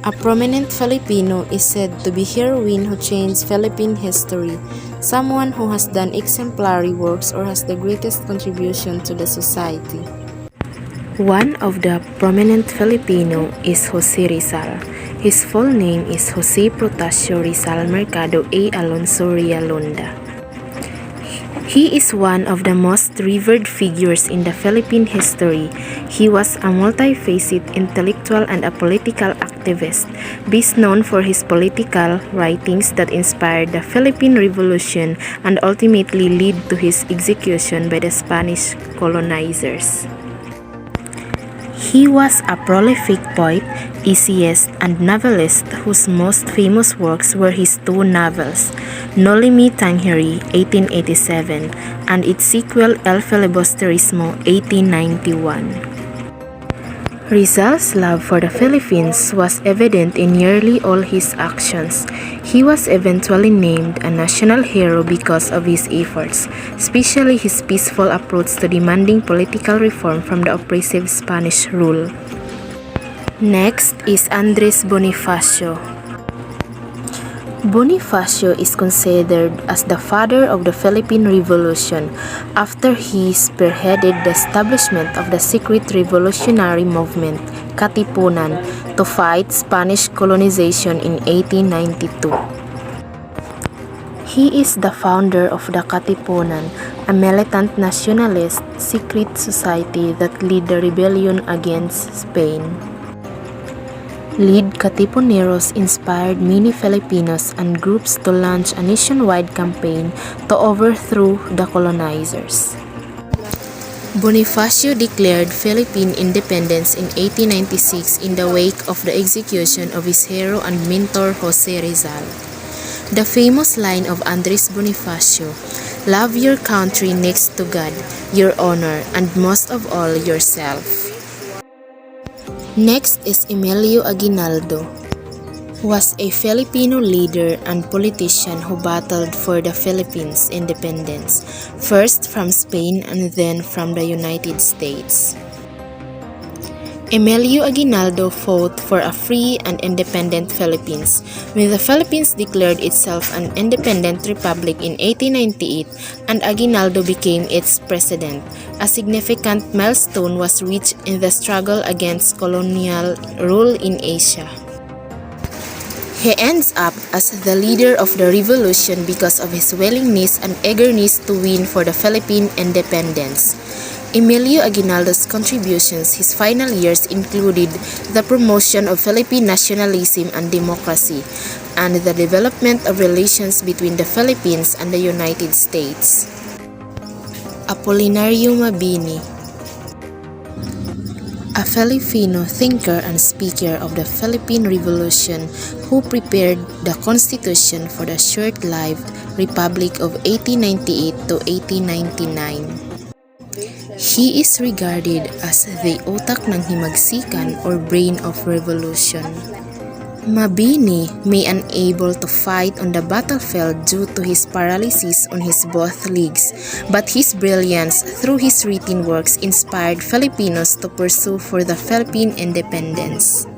A prominent Filipino is said to be heroine who changed Philippine history, someone who has done exemplary works or has the greatest contribution to the society. One of the prominent Filipino is Jose Rizal. His full name is Jose Protasio Rizal Mercado A. Alonso Realonda. He is one of the most revered figures in the Philippine history. He was a multifaceted intellectual and a political activist, best known for his political writings that inspired the Philippine Revolution and ultimately led to his execution by the Spanish colonizers. He was a prolific poet, essayist, and novelist whose most famous works were his two novels, Noli Me Tangere, 1887, and its sequel El Filibusterismo, 1891. Rizal's love for the Philippines was evident in nearly all his actions. He was eventually named a national hero because of his efforts, especially his peaceful approach to demanding political reform from the oppressive Spanish rule. Next is Andres Bonifacio. Bonifacio is considered as the father of the Philippine Revolution after he spearheaded the establishment of the secret revolutionary movement, Katipunan, to fight Spanish colonization in 1892. He is the founder of the Katipunan, a militant nationalist secret society that led the rebellion against Spain. Lead Katipuneros inspired many Filipinos and groups to launch a nationwide campaign to overthrow the colonizers. Bonifacio declared Philippine independence in 1896 in the wake of the execution of his hero and mentor Jose Rizal. The famous line of Andres Bonifacio, "Love your country next to God, your honor, and most of all yourself." Next is Emilio Aguinaldo, was a Filipino leader and politician who battled for the Philippines' independence, first from Spain and then from the United States. Emilio Aguinaldo fought for a free and independent Philippines. When the Philippines declared itself an independent republic in 1898 and Aguinaldo became its president, a significant milestone was reached in the struggle against colonial rule in Asia. He ends up as the leader of the revolution because of his willingness and eagerness to win for the Philippine independence. Emilio Aguinaldo's contributions his final years included the promotion of Philippine nationalism and democracy, and the development of relations between the Philippines and the United States. Apolinario Mabini, a Filipino thinker and speaker of the Philippine Revolution who prepared the Constitution for the short-lived Republic of 1898 to 1899. He is regarded as the utak ng himagsikan or brain of revolution. Mabini may unable to fight on the battlefield due to his paralysis on his both legs, but his brilliance through his written works inspired Filipinos to pursue for the Philippine independence.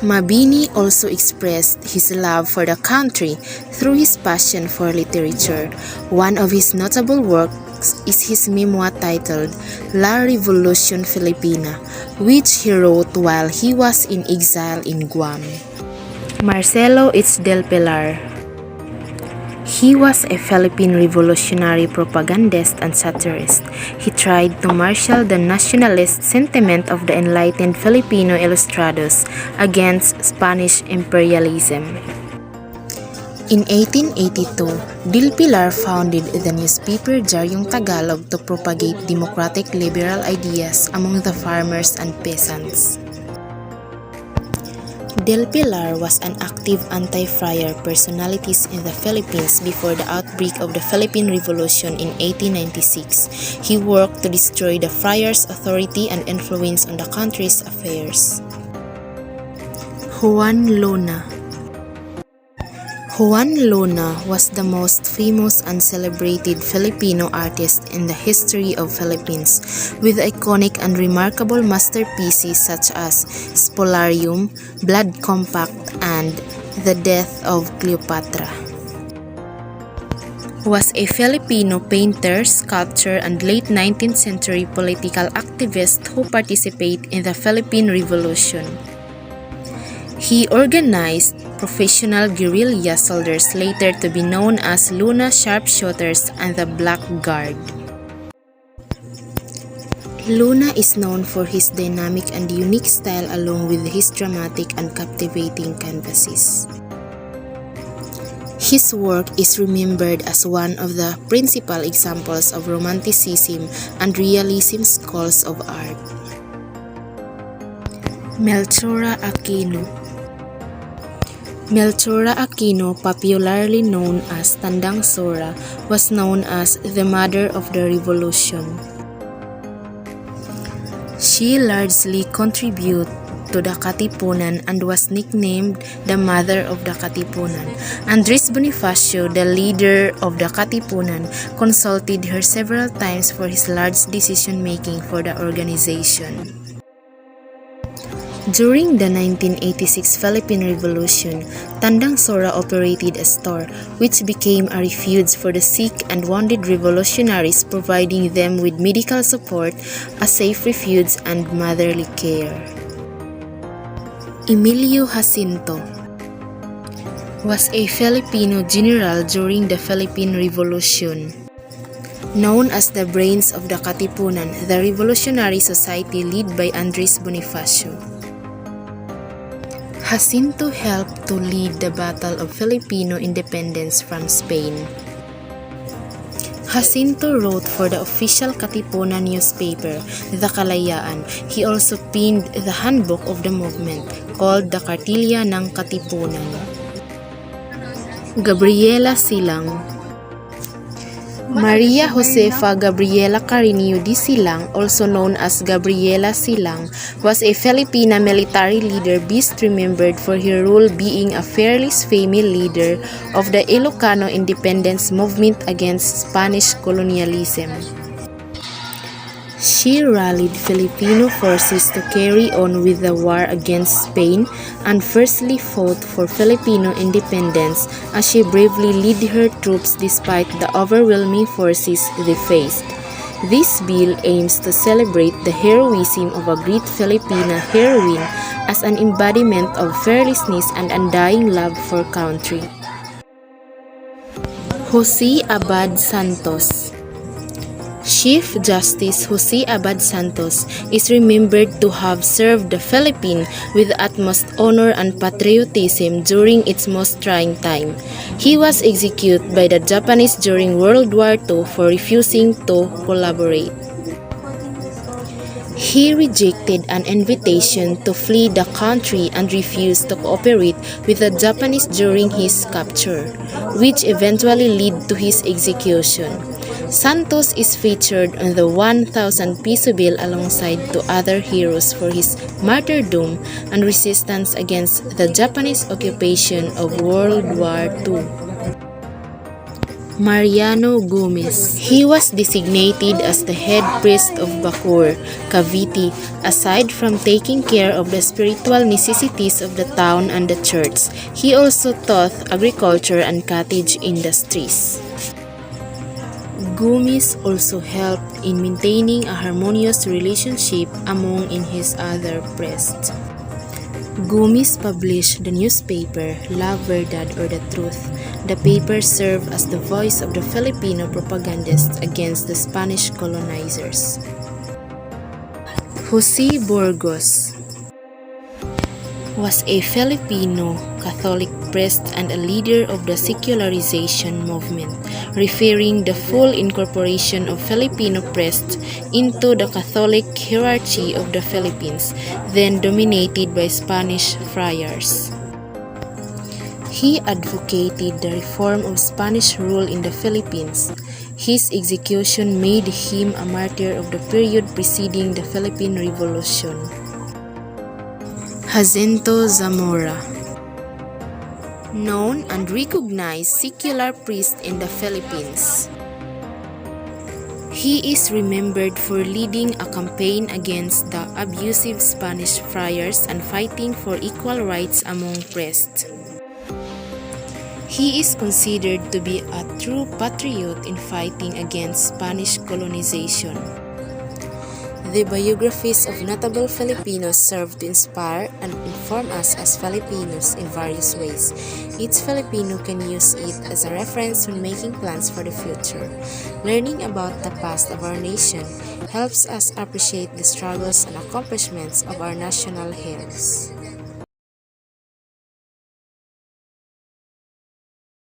Mabini also expressed his love for the country through his passion for literature. One of his notable works is his memoir titled La Revolución Filipina, which he wrote while he was in exile in Guam. Marcelo H. del Pilar. He was a Philippine revolutionary propagandist and satirist. He tried to marshal the nationalist sentiment of the enlightened Filipino ilustrados against Spanish imperialism. In 1882, Del Pilar founded the newspaper Diaryong Tagalog to propagate democratic liberal ideas among the farmers and peasants. Del Pilar was an active anti-friar personality in the Philippines before the outbreak of the Philippine Revolution in 1896. He worked to destroy the friars' authority and influence on the country's affairs. Juan Luna. Juan Luna was the most famous and celebrated Filipino artist in the history of Philippines, with iconic and remarkable masterpieces such as Spolarium, Blood Compact, and The Death of Cleopatra. Was a Filipino painter, sculptor, and late 19th century political activist who participated in the Philippine Revolution. He organized professional guerrilla soldiers later to be known as Luna Sharpshooters and the Black Guard. Luna is known for his dynamic and unique style along with his dramatic and captivating canvases. His work is remembered as one of the principal examples of Romanticism and Realism schools of art. Melchora Aquino. Melchora Aquino, popularly known as Tandang Sora, was known as the Mother of the Revolution. She largely contributed to the Katipunan and was nicknamed the Mother of the Katipunan. Andres Bonifacio, the leader of the Katipunan, consulted her several times for his large decision-making for the organization. During the 1986 Philippine Revolution, Tandang Sora operated a store, which became a refuge for the sick and wounded revolutionaries, providing them with medical support, a safe refuge, and motherly care. Emilio Jacinto was a Filipino general during the Philippine Revolution. Known as the brains of the Katipunan, the revolutionary society led by Andres Bonifacio. Jacinto helped to lead the Battle of Filipino Independence from Spain. Jacinto wrote for the official Katipunan newspaper, The Kalayaan. He also penned the handbook of the movement, called the Kartilya ng Katipunan. Gabriela Silang. Maria Josefa Gabriela Carino de Silang, also known as Gabriela Silang, was a Filipina military leader best remembered for her role being a fearless female leader of the Ilocano independence movement against Spanish colonialism. She rallied Filipino forces to carry on with the war against Spain and firstly fought for Filipino independence as she bravely led her troops despite the overwhelming forces they faced. This bill aims to celebrate the heroism of a great Filipina heroine as an embodiment of fearlessness and undying love for country. Jose Abad Santos. Chief Justice Jose Abad Santos is remembered to have served the Philippines with utmost honor and patriotism during its most trying time. He was executed by the Japanese during World War II for refusing to collaborate. He rejected an invitation to flee the country and refused to cooperate with the Japanese during his capture, which eventually led to his execution. Santos is featured on the 1,000 peso bill alongside two other heroes for his martyrdom and resistance against the Japanese occupation of World War II. Mariano Gomez. He was designated as the head priest of Bacoor, Cavite, aside from taking care of the spiritual necessities of the town and the church. He also taught agriculture and cottage industries. Gomez also helped in maintaining a harmonious relationship among his other priests. Gomez published the newspaper La Verdad or the Truth. The paper served as the voice of the Filipino propagandists against the Spanish colonizers. Jose Burgos was a Filipino Catholic priest and a leader of the secularization movement, referring the full incorporation of Filipino priests into the Catholic hierarchy of the Philippines, then dominated by Spanish friars. He advocated the reform of Spanish rule in the Philippines. His execution made him a martyr of the period preceding the Philippine Revolution. Jacinto Zamora known and recognized secular priest in the Philippines. He is remembered for leading a campaign against the abusive Spanish friars and fighting for equal rights among priests. He is considered to be a true patriot in fighting against Spanish colonization. The biographies of notable Filipinos serve to inspire and inform us as Filipinos in various ways. Each Filipino can use it as a reference when making plans for the future. Learning about the past of our nation helps us appreciate the struggles and accomplishments of our national heroes.